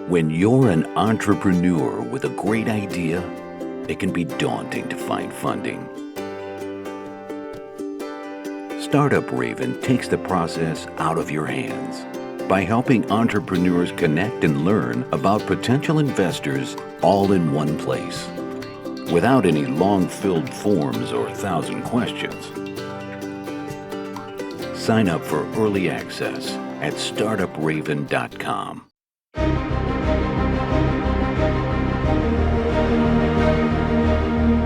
When you're an entrepreneur with a great idea, it can be daunting to find funding. Startup Raven takes the process out of your hands by helping entrepreneurs connect and learn about potential investors all in one place, without any long-filled forms or 1,000 questions. Sign up for early access at Startuprad.io.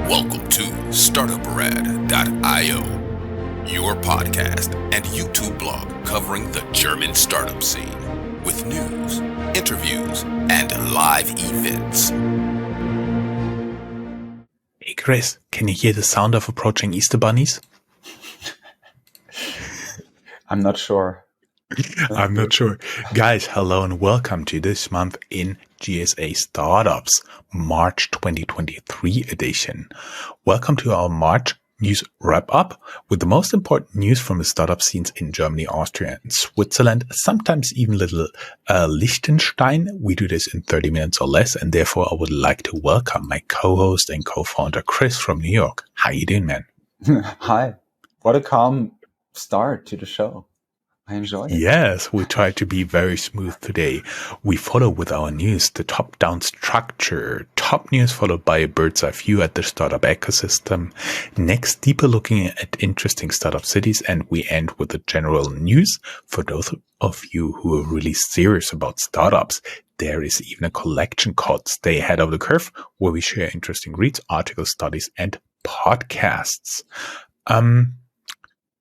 Welcome to Startuprad.io, your podcast and YouTube blog covering the German startup scene with news, interviews, and live events. Hey Chris, can you hear the sound of approaching Easter bunnies? I'm not sure. I'm not sure. Guys, hello and welcome to this month in GSA Startups, March 2023 edition. Welcome to our March news wrap-up with the most important news from the startup scenes in Germany, Austria, and Switzerland, sometimes even little Liechtenstein. We do this in 30 minutes or less, and therefore I would like to welcome my co-host and co-founder, Chris from New York. How you doing, man? Hi. What a calm start to the show. I enjoyed it. Yes, we try to be very smooth today. We follow with our news the top-down structure. Top news followed by a bird's eye view at the startup ecosystem. Next, deeper looking at interesting startup cities. And we end with the general news. For those of you who are really serious about startups, there is even a collection called Stay Ahead of the Curve, where we share interesting reads, articles, studies, and podcasts.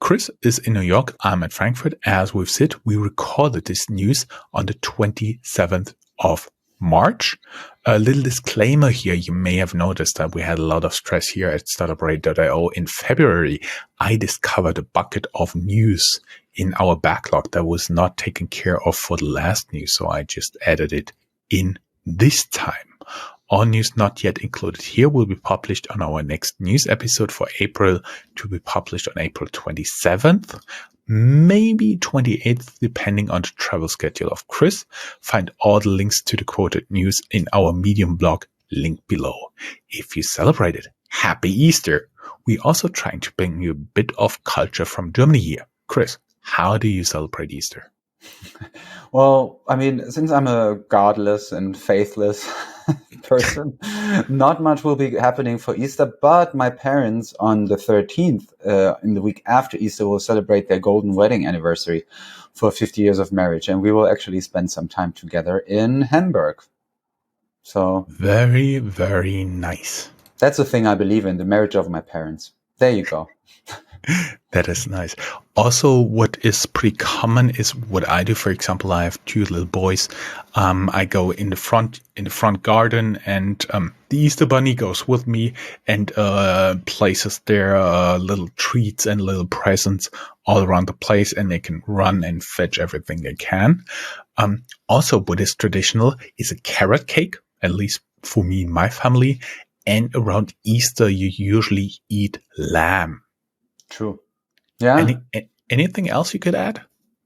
Chris is in New York. I'm at Frankfurt. As we've said, we recorded this news on the 27th of March. A little disclaimer here. You may have noticed that we had a lot of stress here at Startuprad.io. In February, I discovered a bucket of news in our backlog that was not taken care of for the last news. So I just added it in this time. All news not yet included here will be published on our next news episode for April, to be published on April 27th, maybe 28th, depending on the travel schedule of Chris. Find all the links to the quoted news in our Medium blog, link below. If you celebrated, happy Easter. We also trying to bring you a bit of culture from Germany here. Chris, how do you celebrate Easter? Well, I mean, since I'm a godless and faithless person, not much will be happening for Easter, but my parents on the 13th, in the week after Easter, will celebrate their golden wedding anniversary for 50 years of marriage. And we will actually spend some time together in Hamburg. So very, very nice. That's the thing I believe in, the marriage of my parents. There you go. That is nice. Also, what is pretty common is what I do. For example, I have two little boys. I go in the front garden, and the Easter Bunny goes with me and places their little treats and little presents all around the place, and they can run and fetch everything they can. Also, what is traditional is a carrot cake, at least for me and my family. And around Easter, you usually eat lamb. True. Yeah. Anything else you could add?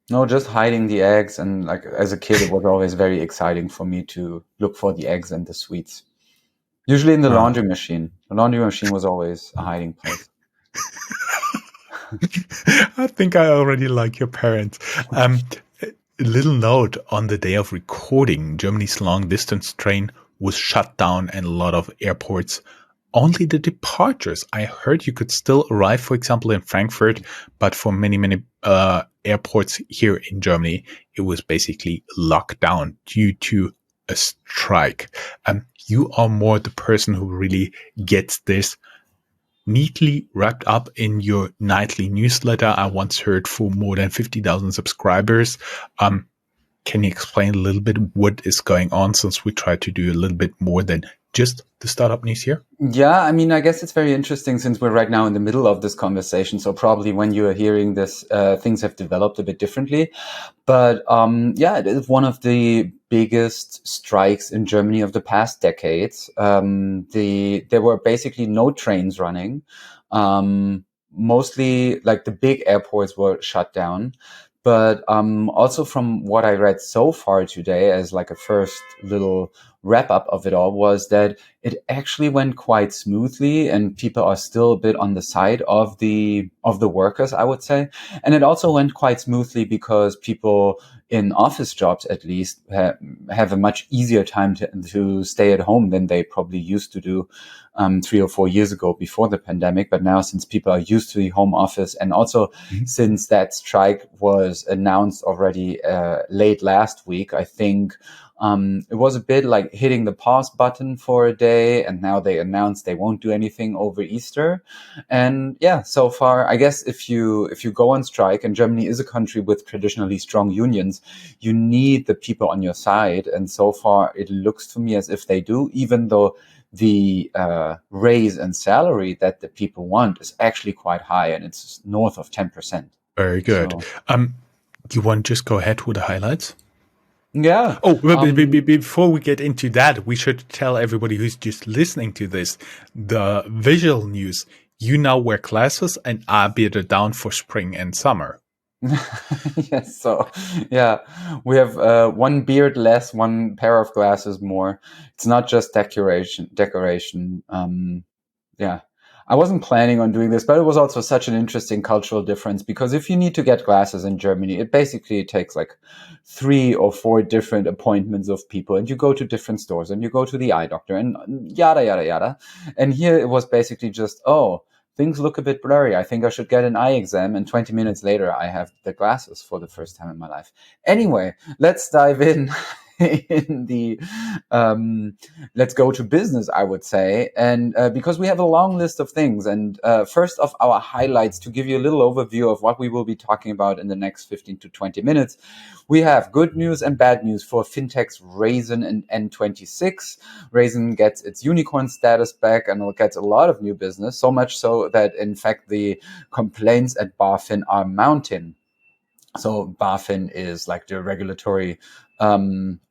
No, just hiding the eggs. And like as a kid, it was always very exciting for me to look for the eggs and the sweets. Usually in the laundry machine. The laundry machine was always a hiding place. I think I already like your parents. A little note: on the day of recording, Germany's long distance train was shut down and a lot of airports. Only the departures. I heard you could still arrive, for example, in Frankfurt, but for many airports here in Germany, it was basically locked down due to a strike. You are more the person who really gets this neatly wrapped up in your nightly newsletter. I once heard for more than 50,000 subscribers. Can you explain a little bit what is going on, since we try to do a little bit more than just the startup news here? Yeah, I mean, I guess it's very interesting since we're right now in the middle of this conversation. So probably when you are hearing this, things have developed a bit differently. But yeah, it is one of the biggest strikes in Germany of the past decades. There were basically no trains running. Mostly like the big airports were shut down. But also from what I read so far today, as like a first little wrap up of it all, was that it actually went quite smoothly, and people are still a bit on the side of the workers, I would say. And it also went quite smoothly because people in office jobs, at least, have a much easier time to stay at home than they probably used to do 3 or 4 years ago before the pandemic. But now, since people are used to the home office, and also since that strike was announced already late last week, I think it was a bit like hitting the pause button for a day, and now they announced they won't do anything over Easter. And yeah, so far, I guess if you go on strike, and Germany is a country with traditionally strong unions, you need the people on your side. And so far, it looks to me as if they do, even though the raise and salary that the people want is actually quite high, and it's north of 10%. Very good. So, You want to just go ahead with the highlights? yeah. Oh, before we get into that, we should tell everybody who's just listening to this the visual news. You now wear glasses and are bearded down for spring and summer. Yes. So, yeah, we have one beard less, one pair of glasses more. It's not just decoration. Yeah. I wasn't planning on doing this, but it was also such an interesting cultural difference, because if you need to get glasses in Germany, it basically takes like 3 or 4 different appointments of people, and you go to different stores, and you go to the eye doctor, and yada, yada, yada. And here it was basically just, oh, things look a bit blurry. I think I should get an eye exam. And 20 minutes later, I have the glasses for the first time in my life. Anyway, let's dive in. In the let's go to business, I would say. And because we have a long list of things, and first of our highlights, to give you a little overview of what we will be talking about in the next 15 to 20 minutes, we have good news and bad news for fintechs Raisin and N26. Raisin gets its unicorn status back, and it gets a lot of new business, so much so that in fact the complaints at BaFin are mounting. So BaFin is like the regulatory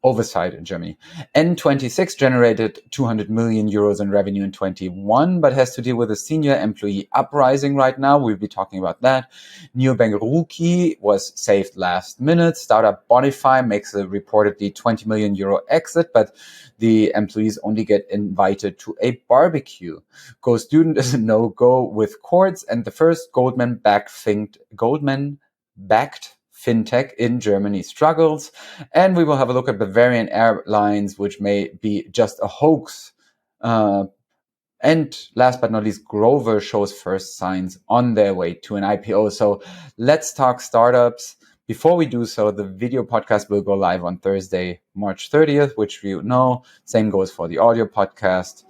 oversight in Germany. N26 generated 200 million euros in revenue in 21, but has to deal with a senior employee uprising right now. We'll be talking about that. Neobank Ruki was saved last minute. Startup Bonify makes a reportedly 20 million euro exit, but the employees only get invited to a barbecue. Go Student is a no-go with courts, and the first Goldman-backed fintech in Germany struggles. And we will have a look at Bavarian Airlines, which may be just a hoax. And last but not least, Grover shows first signs on their way to an IPO. So let's talk startups. Before we do so, the video podcast will go live on Thursday, March 30th, which you know. Same goes for the audio podcast.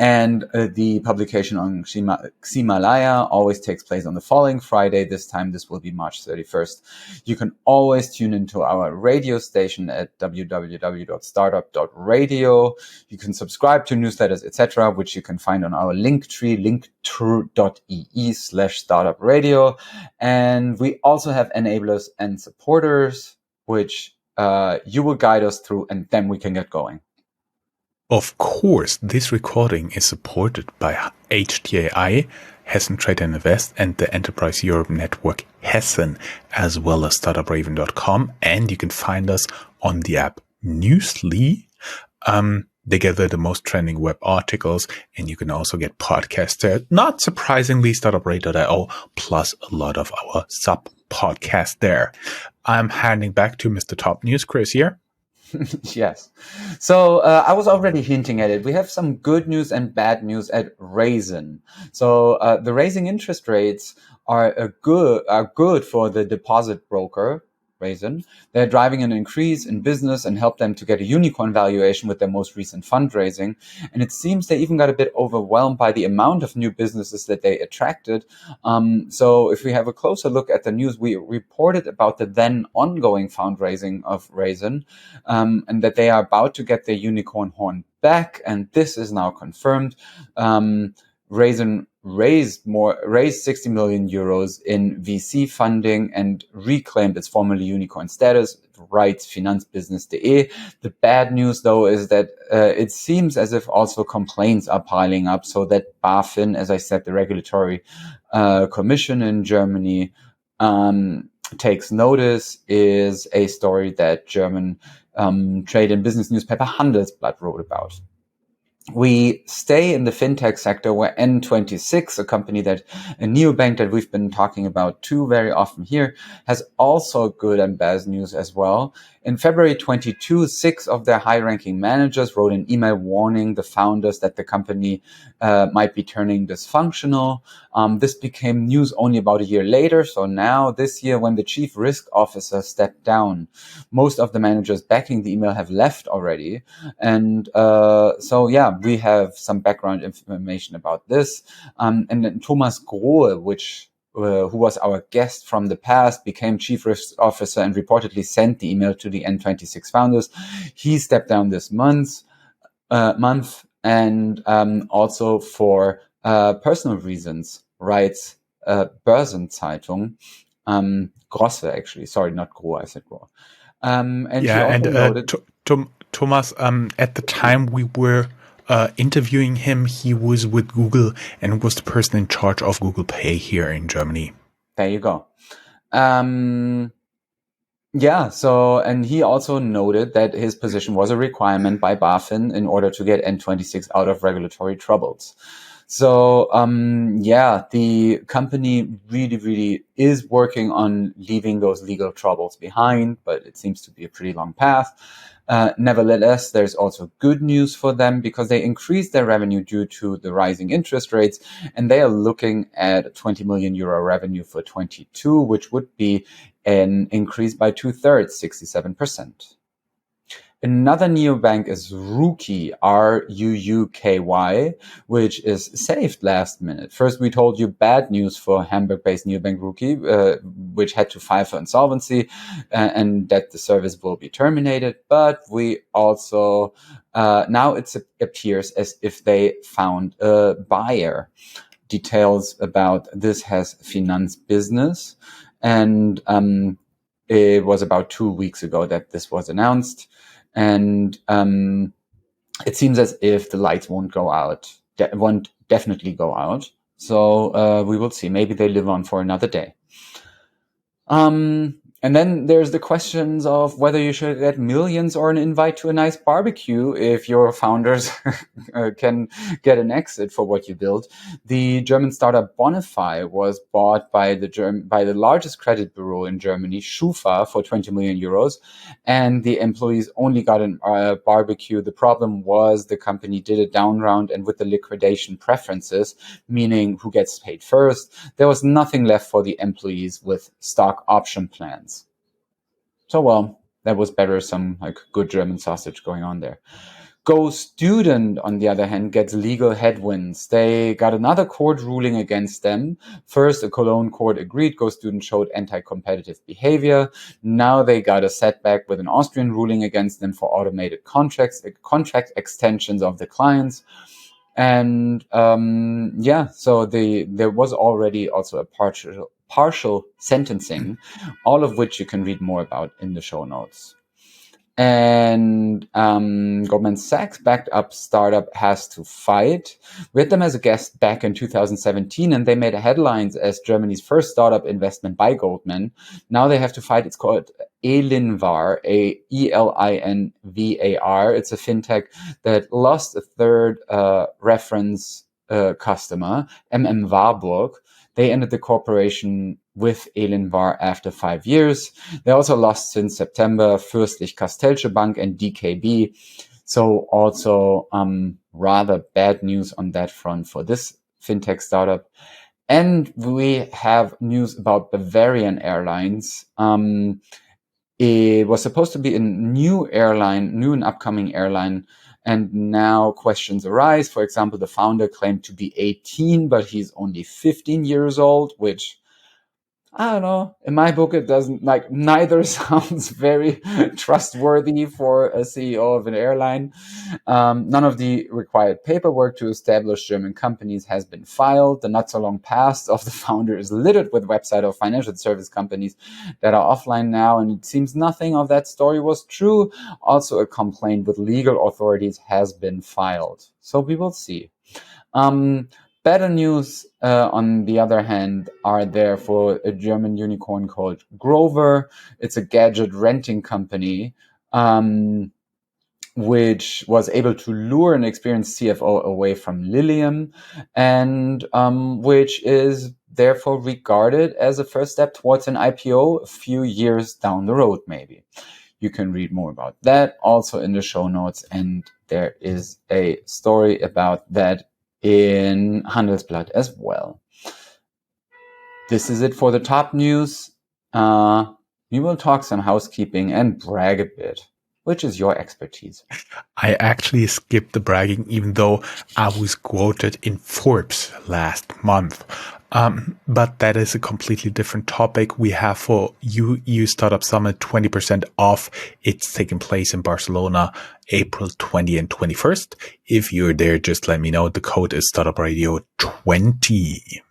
And the publication on Ximalaya always takes place on the following Friday. This time, this will be March 31st. You can always tune into our radio station at www.startup.radio. You can subscribe to newsletters, etc., which you can find on our link tree, linktree.ee/startupradio. And we also have enablers and supporters, which you will guide us through, and then we can get going. Of course, this recording is supported by HTAI, Hessen Trade and Invest, and the Enterprise Europe Network Hessen, as well as Startupraven.com. And you can find us on the app Newsly. They gather the most trending web articles, and you can also get podcasts there. Not surprisingly, Startuprad.io, plus a lot of our sub-podcasts there. I'm handing back to Mr. Top News, Chris here. Yes. So I was already hinting at it. We have some good news and bad news at Raisin. So the raising interest rates are good for the deposit broker, Raisin. They're driving an increase in business and help them to get a unicorn valuation with their most recent fundraising. And it seems they even got a bit overwhelmed by the amount of new businesses that they attracted. So if we have a closer look at the news, we reported about the then ongoing fundraising of Raisin, and that they are about to get their unicorn horn back. And this is now confirmed. Raisin raised 60 million euros in VC funding and reclaimed its formerly unicorn status, writes Finanzbusiness.de. The bad news, though, is that it seems as if also complaints are piling up, so that BaFin, as I said, the regulatory commission in Germany, takes notice is a story that German trade and business newspaper Handelsblatt wrote about. We stay in the fintech sector where N26, a neobank that we've been talking about too very often here, has also good and bad news as well. In February 22, 6 of their high-ranking managers wrote an email warning the founders that the company might be turning dysfunctional. This became news only about a year later. So now this year, when the chief risk officer stepped down, most of the managers backing the email have left already. And we have some background information about this. And then Thomas Grohe, who was our guest from the past, became chief risk officer and reportedly sent the email to the N26 founders. He stepped down this month, and also for personal reasons, writes Börsenzeitung, Grosse actually, sorry, not Grohe, I said Grohe. And he also noted... Thomas, at the time we were interviewing him, he was with Google and was the person in charge of Google Pay here in Germany. There you go. And he also noted that his position was a requirement by BaFin in order to get N26 out of regulatory troubles. So, the company really is working on leaving those legal troubles behind, but it seems to be a pretty long path. Nevertheless, there's also good news for them because they increased their revenue due to the rising interest rates, and they are looking at 20 million euro revenue for 22, which would be an increase by 2/3, 67%. Another neobank is Ruuky, Ruuky, which is saved last minute. First, we told you bad news for Hamburg-based neobank Ruuky, which had to file for insolvency and that the service will be terminated. But we also, now it appears as if they found a buyer. Details about this has Finanz Business, and it was about 2 weeks ago that this was announced. And it seems as if the lights won't definitely go out. So we will see. Maybe they live on for another day. And then there's the questions of whether you should get millions or an invite to a nice barbecue if your founders can get an exit for what you build. The German startup Bonify was bought by the largest credit bureau in Germany, Schufa, for 20 million euros, and the employees only got a barbecue. The problem was the company did a down round, and with the liquidation preferences, meaning who gets paid first, there was nothing left for the employees with stock option plans. So, that was better, some good German sausage going on there. Go Student, on the other hand, gets legal headwinds. They got another court ruling against them. First, a Cologne court agreed Go Student showed anti-competitive behavior. Now they got a setback with an Austrian ruling against them for automated contract extensions of the clients. And so there was already also a partial sentencing, all of which you can read more about in the show notes. And Goldman Sachs backed up startup Has to Fight. We had them as a guest back in 2017, and they made headlines as Germany's first startup investment by Goldman. Now they have to fight. It's called Elinvar, Elinvar. It's a fintech that lost a third reference customer, Warburg. They ended the cooperation with Elinvar after 5 years. They also lost since September Fürstlich-Kastellsche Bank and DKB. So also rather bad news on that front for this fintech startup. And we have news about Bavarian Airlines. It was supposed to be a new and upcoming airline. And now questions arise. For example, the founder claimed to be 18, but he's only 15 years old, which, I don't know. In my book, it doesn't neither sounds very trustworthy for a CEO of an airline. None of the required paperwork to establish German companies has been filed. The not so long past of the founder is littered with website of financial service companies that are offline now, and it seems nothing of that story was true. Also, a complaint with legal authorities has been filed. So we will see. Better news, on the other hand, are there for a German unicorn called Grover. It's a gadget renting company, which was able to lure an experienced CFO away from Lilium, and which is therefore regarded as a first step towards an IPO a few years down the road, maybe. You can read more about that also in the show notes, and there is a story about that in Handelsblatt as well. This is it for the top news. We will talk some housekeeping and brag a bit. Which is your expertise? I actually skipped the bragging, even though I was quoted in Forbes last month. But that is a completely different topic. We have for EU Startup Summit 20% off. It's taking place in Barcelona, April 20 and 21st. If you're there, just let me know. The code is Startuprad.io 20.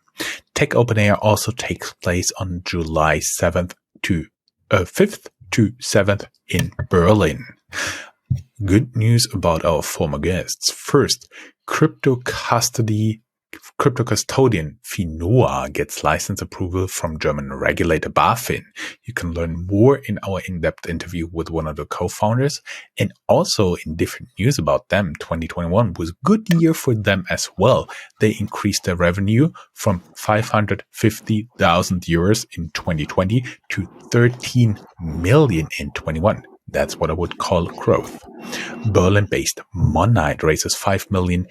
Tech Open Air also takes place on July 5th to 7th in Berlin. Good news about our former guests. First, crypto custodian Finoa gets license approval from German regulator BaFin. You can learn more in our in-depth interview with one of the co-founders. And also in different news about them, 2021 was a good year for them as well. They increased their revenue from 550,000 euros in 2020 to 13 million in 21. That's what I would call growth. Berlin-based Monite raises 5 million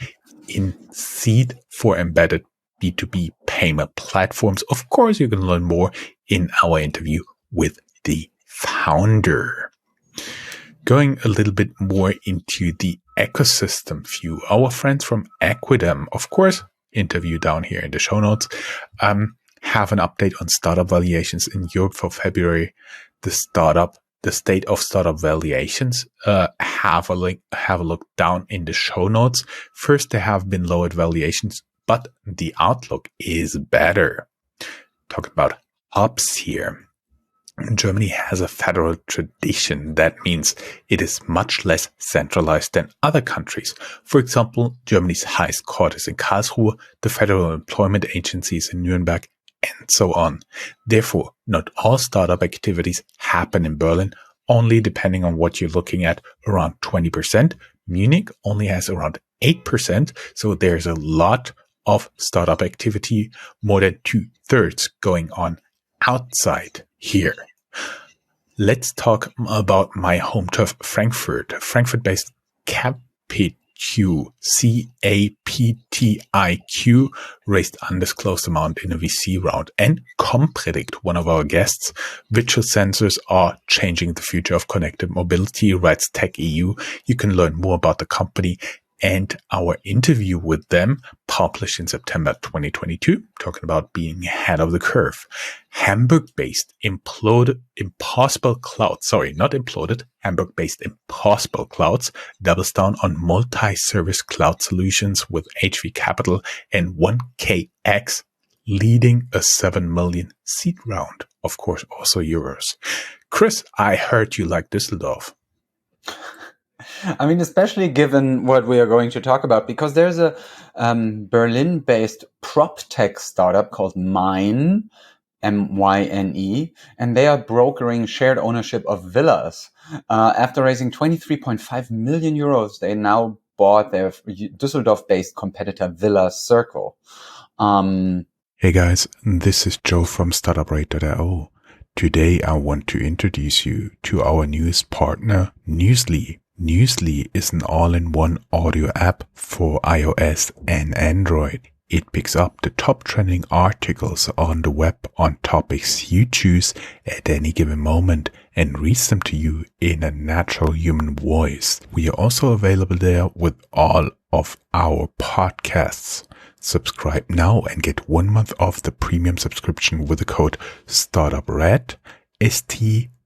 in seed for embedded B2B payment platforms. Of course, you can learn more in our interview with the founder. Going a little bit more into the ecosystem view, our friends from Equidem, of course, interview down here in the show notes, have an update on startup valuations in Europe for February. The state of startup valuations, have a look down in the show notes. First, there have been lowered valuations, but the outlook is better. Talking about hubs here. Germany has a federal tradition. That means it is much less centralized than other countries. For example, Germany's highest court is in Karlsruhe, the federal employment agencies in Nuremberg, and so on. Therefore, not all startup activities happen in Berlin, only depending on what you're looking at, around 20%. Munich only has around 8%, so there's a lot of startup activity, more than 2/3 going on outside here. Let's talk about my home turf, Frankfurt. Frankfurt-based CAPTIQ raised undisclosed amount in a VC round. And Compredict, one of our guests, visual sensors are changing the future of connected mobility, writes Tech EU. You can learn more about the company and our interview with them, published in September 2022, talking about being ahead of the curve. Hamburg-based Hamburg-based Impossible Clouds doubles down on multi-service cloud solutions with HV Capital and 1KX, leading a 7 million seed round. Of course, also euros. Chris, I heard you like Düsseldorf. I mean, especially given what we are going to talk about, because there's a Berlin-based prop tech startup called Myne, MYNE, and they are brokering shared ownership of villas. After raising 23.5 million euros, they now bought their Düsseldorf-based competitor Villa Circle. Hey guys, this is Joe from Startuprad.io. Today I want to introduce you to our newest partner, Newsly. Newsly is an all-in-one audio app for iOS and Android. It picks up the top trending articles on the web on topics you choose at any given moment and reads them to you in a natural human voice. We are also available there with all of our podcasts. Subscribe now and get 1 month off the premium subscription with the code StartupRad, StartupRad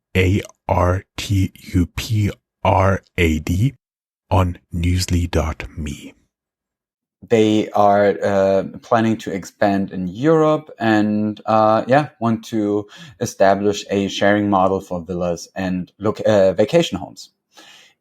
on newsly.me. They are planning to expand in Europe and want to establish a sharing model for villas and vacation homes.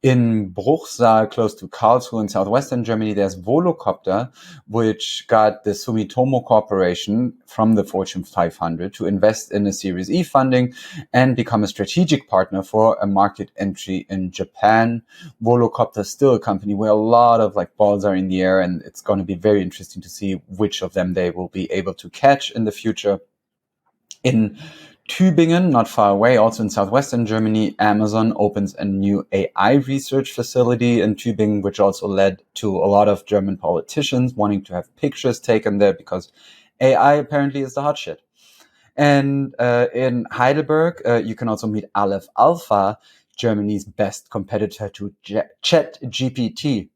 In Bruchsal, close to Karlsruhe in southwestern Germany, there's Volocopter, which got the Sumitomo Corporation from the Fortune 500 to invest in a Series E funding and become a strategic partner for a market entry in Japan. Volocopter is still a company where a lot of balls are in the air, and it's going to be very interesting to see which of them they will be able to catch in the future. In Tübingen, not far away, also in southwestern Germany, Amazon opens a new AI research facility in Tübingen, which also led to a lot of German politicians wanting to have pictures taken there because AI apparently is the hot shit. And in Heidelberg, you can also meet Aleph Alpha, Germany's best competitor to ChatGPT.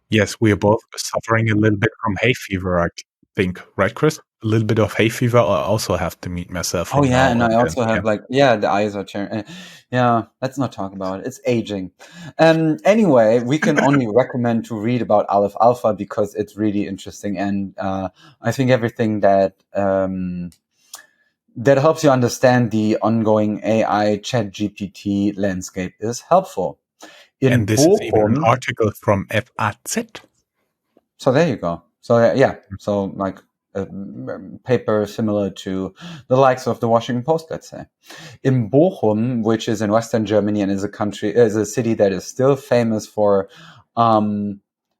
Yes, we are both suffering a little bit from hay fever, I think, right, Chris? A little bit of hay fever. I also have to meet myself Oh in yeah, now and and I then. also have the eyes are turning. Yeah, let's not talk about it. It's aging. Anyway, we can only recommend to read about Aleph Alpha because it's really interesting, and I think everything that that helps you understand the ongoing AI ChatGPT landscape is helpful. And In this is even an Bochum, article from FAZ. so there you go. So yeah, so a paper similar to the likes of the Washington Post, let's say. In Bochum, which is in Western Germany and is a city that is still famous for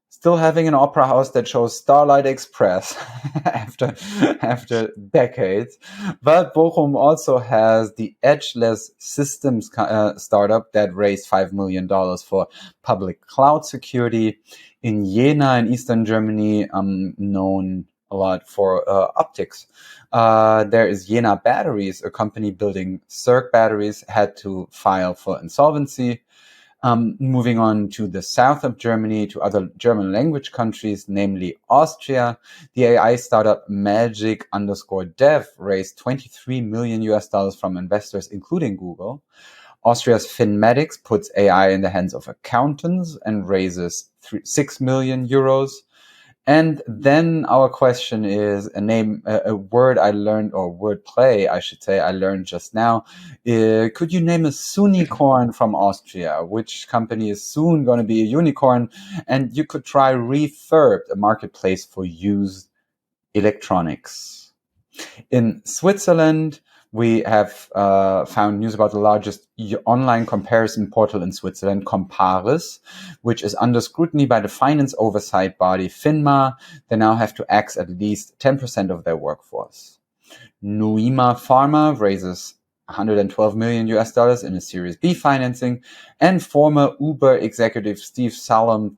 still having an opera house that shows Starlight Express after decades. But Bochum also has the Edgeless Systems startup that raised $5 million for public cloud security. In Jena, in Eastern Germany, known a lot for optics. There is Jena Batteries, a company building circ batteries, had to file for insolvency. Moving on to the south of Germany, to other German language countries, namely Austria, the AI startup Magic_Dev raised 23 million US dollars from investors, including Google. Austria's Finmatics puts AI in the hands of accountants and raises 6 million euros. And then our question is a word I learned, or word play, I should say, I learned just now. Could you name a Sunicorn from Austria? Which company is soon going to be a unicorn? And you could try Refurb, a marketplace for used electronics. In Switzerland, we have found news about the largest online comparison portal in Switzerland, Comparis, which is under scrutiny by the finance oversight body FINMA. They now have to axe at least 10% of their workforce. Nuima Pharma raises 112 million US dollars in a Series B financing, and former Uber executive Steve Salom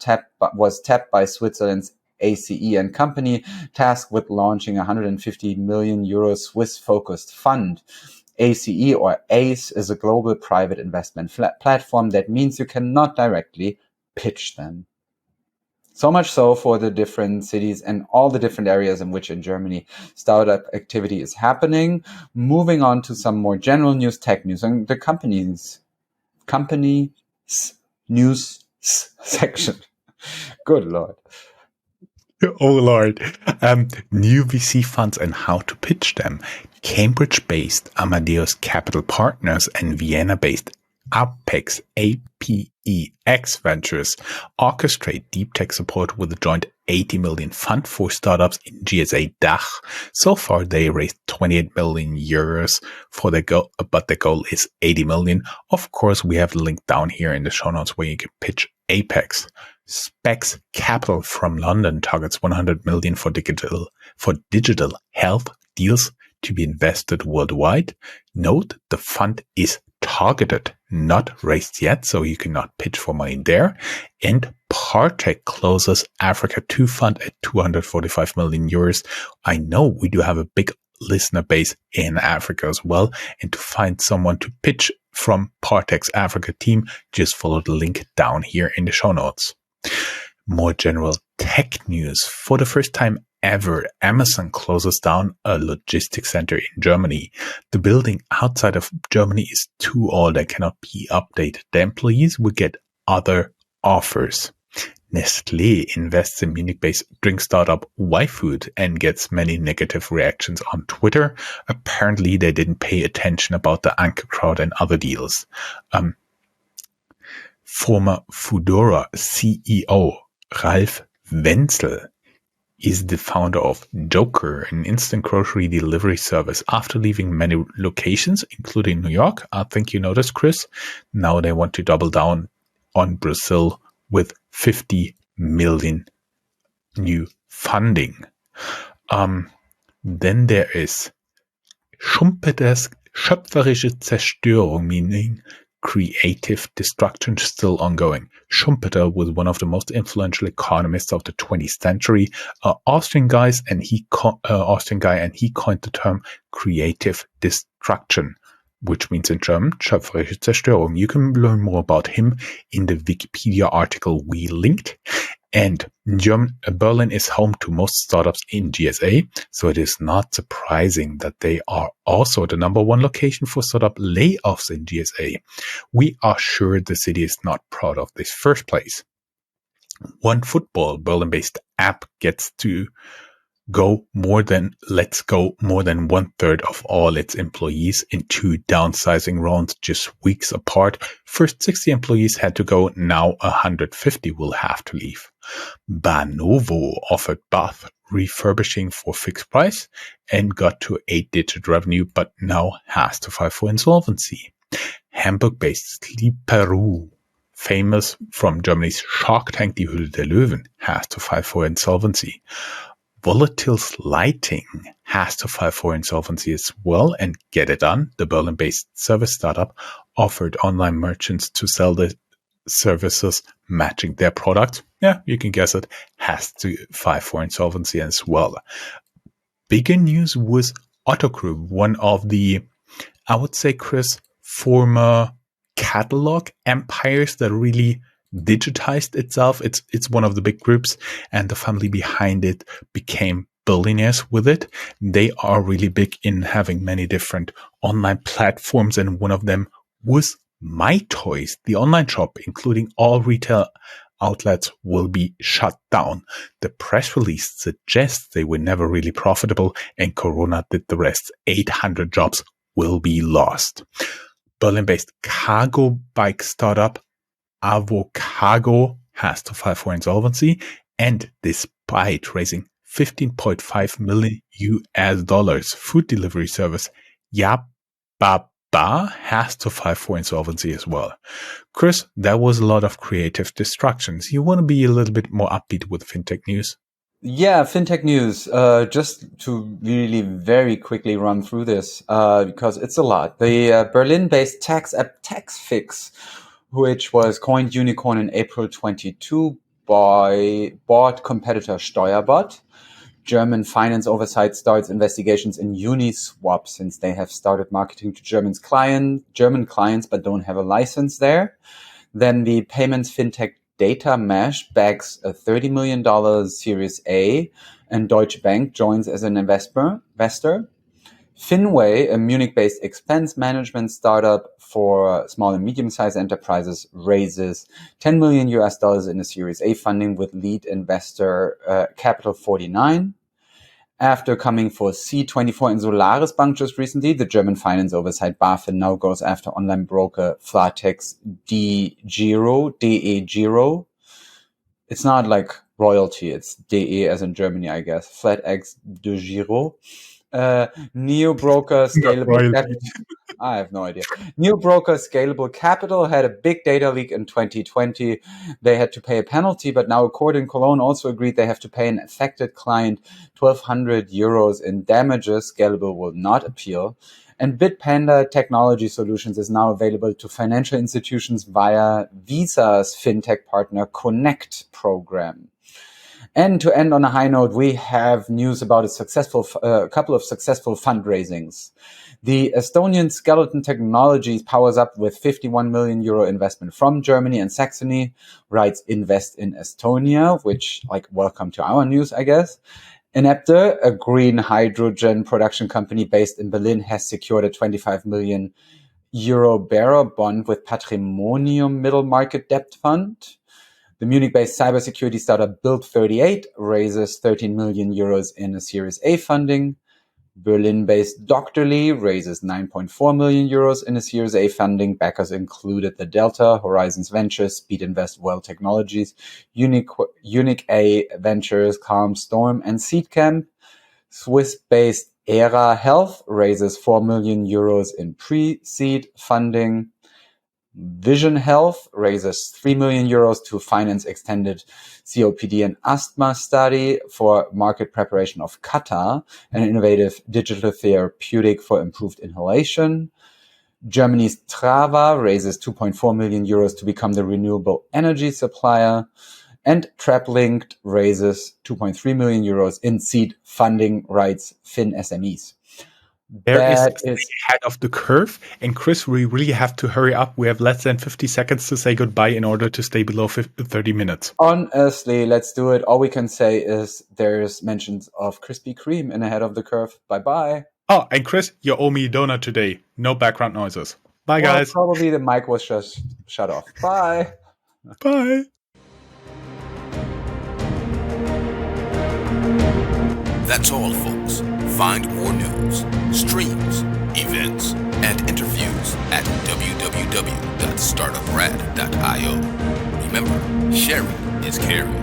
was tapped by Switzerland's ACE and Company, tasked with launching a 150 million euro Swiss-focused fund. ACE, or ACE, is a global private investment platform. That means you cannot directly pitch them. So much so for the different cities and all the different areas in which in Germany startup activity is happening. Moving on to some more general news, tech news, and the company news section. Good Lord. Oh, Lord. New VC funds and how to pitch them. Cambridge-based Amadeus Capital Partners and Vienna-based Apex Ventures orchestrate deep tech support with a joint 80 million fund for startups in GSA DACH. So far, they raised 28 million euros for their goal, but the goal is 80 million. Of course, we have the link down here in the show notes where you can pitch Apex. Specs Capital from London targets 100 million for digital health deals to be invested worldwide. Note the fund is targeted, not raised yet, so you cannot pitch for money there. And Partech closes Africa 2 fund at 245 million euros. I know we do have a big listener base in Africa as well, and to find someone to pitch from Partech's Africa team, just follow the link down here in the show notes. More general tech news. For the first time ever, Amazon closes down a logistics center in Germany. The building outside of Germany is too old and cannot be updated. The employees will get other offers. Nestlé invests in Munich-based drink startup YFood and gets many negative reactions on Twitter. Apparently, they didn't pay attention about the Anker crowd and other deals. Former Foodora CEO Ralf Wenzel is the founder of Joker, an instant grocery delivery service. After leaving many locations, including New York, I think you noticed, Chris, now they want to double down on Brazil with 50 million new funding. Then there is Schumpeters schöpferische Zerstörung, meaning creative destruction, still ongoing. Schumpeter was one of the most influential economists of the 20th century, Austrian guy, and he coined the term creative destruction, which means in German schöpferische Zerstörung. You can learn more about him in the Wikipedia article we linked. And Berlin is home to most startups in GSA, so it is not surprising that they are also the number one location for startup layoffs in GSA. We are sure the city is not proud of this first place. OneFootball, Berlin-based app, gets to go more than 1/3 of all its employees in 2 downsizing rounds just weeks apart. First 60 employees had to go, now 150 will have to leave. Banovo offered bath refurbishing for fixed price and got to 8-digit revenue, but now has to file for insolvency. Hamburg-based Sleeperoo, famous from Germany's Shark Tank, Die Höhle der Löwen, has to file for insolvency. Volatile's Lighting has to file for insolvency as well and get it done. The Berlin-based service startup offered online merchants to sell the services matching their products. Yeah, you can guess it, has to file for insolvency as well. Bigger news was Otto Group, one of the, I would say, Chris, former catalog empires that really digitized itself. It's one of the big groups, and the family behind it became billionaires with it. They are really big in having many different online platforms, and one of them was My Toys, the online shop, including all retail outlets, will be shut down. The press release suggests they were never really profitable, and Corona did the rest. 800 jobs will be lost. Berlin-based cargo bike startup Avocargo has to file for insolvency, and despite raising $15.5 million, food delivery service Yababa has to file for insolvency as well. Chris, that was a lot of creative distractions. You want to be a little bit more upbeat with fintech news? Yeah, fintech news. Just to really very quickly run through this, because it's a lot. The Berlin-based tax app TaxFix, which was coined unicorn in April 22, bought competitor Steuerbot. German finance oversight starts investigations in Uniswap, since they have started marketing to German clients but don't have a license there. Then the payments fintech Data Mesh backs a $30 million Series A, and Deutsche Bank joins as an investor. Finway, a Munich-based expense management startup for small and medium-sized enterprises, raises $10 million in a Series A funding with lead investor Capital 49. After coming for C24 in Solaris Bank just recently, the German finance oversight BaFin now goes after online broker Flatex DE-Giro. It's not like royalty, it's DE as in Germany, I guess. Flatex DE-Giro. Neo broker Scalable Capital. I have no idea. New broker Scalable Capital had a big data leak in 2020. They had to pay a penalty, but now a court in Cologne also agreed they have to pay an affected client 1,200 euros in damages. Scalable will not appeal. And Bitpanda Technology Solutions is now available to financial institutions via Visa's fintech partner Connect program. And to end on a high note, we have news about a couple of successful fundraisings. The Estonian Skeleton Technologies powers up with 51 million euro investment from Germany and Saxony, writes Invest in Estonia, which, welcome to our news, I guess. Enepte, a green hydrogen production company based in Berlin, has secured a 25 million euro bearer bond with Patrimonium Middle Market Debt Fund. The Munich-based cybersecurity startup Build38 raises 13 million euros in a Series A funding. Berlin-based Doctorly raises 9.4 million euros in a Series A funding. Backers included the Delta, Horizons Ventures, Speed Invest, Well Technologies, Unique A Ventures, Calm Storm, and Seedcamp. Swiss-based Era Health raises 4 million euros in pre-seed funding. Vision Health raises 3 million euros to finance extended COPD and asthma study for market preparation of Kata, an innovative digital therapeutic for improved inhalation. Germany's Trava raises 2.4 million euros to become the renewable energy supplier. And TrapLinked raises 2.3 million euros in seed funding, writes FinSMEs. There is ahead of the curve. And Chris, we really have to hurry up. We have less than 50 seconds to say goodbye in order to stay below 30 minutes. Honestly, let's do it. All we can say is there's mentions of Krispy Kreme in ahead of the curve. Bye-bye. Oh, and Chris, you owe me a donut today. No background noises. Bye, guys. Probably the mic was just shut off. Bye. Bye. That's all, folks. Find more news, streams, events, and interviews at www.startuprad.io. Remember, sharing is caring.